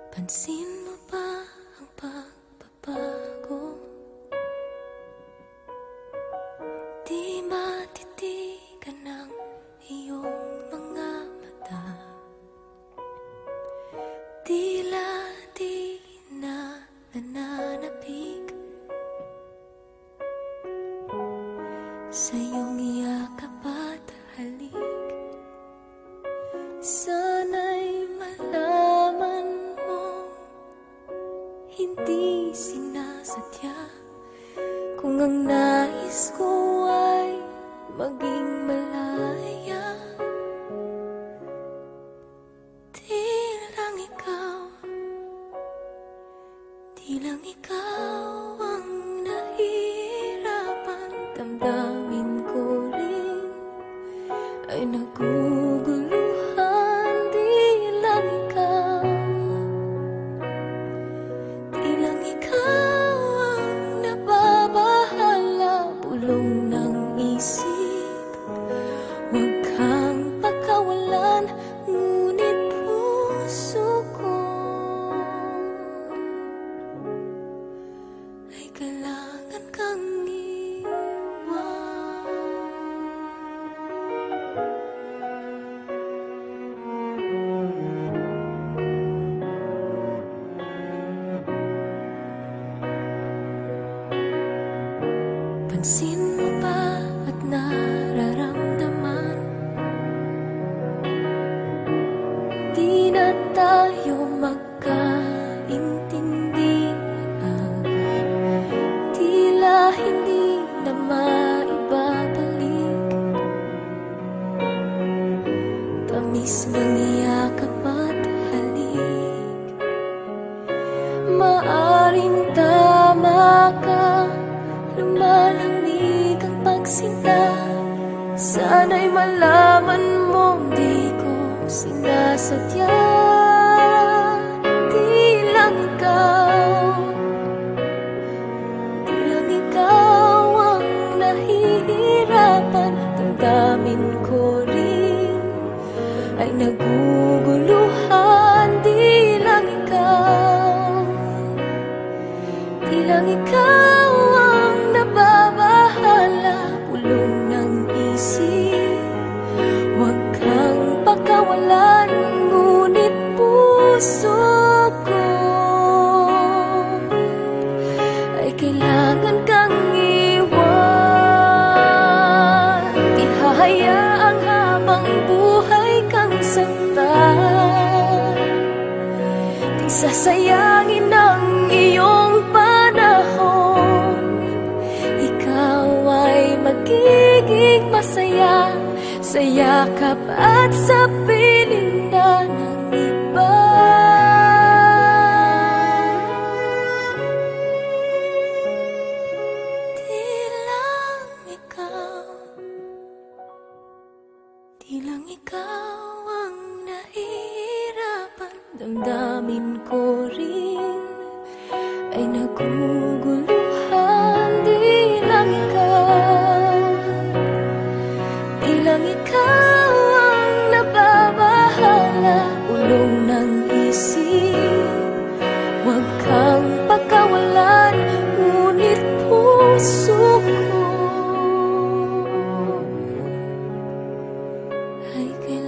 Pansin mo ba ang pagbabago? Di matitigan ng iyong mga mata. Tila di na nananapig sa iyong yakap at halik. Sana'y malaman hindi sinasadya kung ang nais ko ay maging malaya. Di lang ikaw ang nahihirapan. Damdamin ko rin ay naguguluhan. Di lang ikaw bulong ng isip. Huwag kang pakawalan, ngunit puso ko ay kailangan kang iwan. Pansin mo ba at nararamdaman? Di na tayo magkaintindihan. Tila hindi na maibabalik tamis ng yakap at halik. Maaring tama ka, lumalamig ang pagsinta. Sana'y malaman mong di ko sinasadya. Di lang ikaw ang nahihirapan. Damdamin ko rin ay naguguluhan. Di lang ikaw ang nababahala. Bulong ng isip, huwag kang pakawalan, ngunit puso ko ay kailangan kang iwan. Di hahayaang habang buhay kang saktan. Di sasayangin ang iyong panahon. Ikaw ay magiging masaya sa yakap at sa piling na ng iba. Di lang ikaw ang nahihirapan. Damdamin ko rin ay naguguluhan. Di lang ikaw ang nababahala. Ulong ng isip, huwag kang pakawalan, ngunit puso ko ay kailangan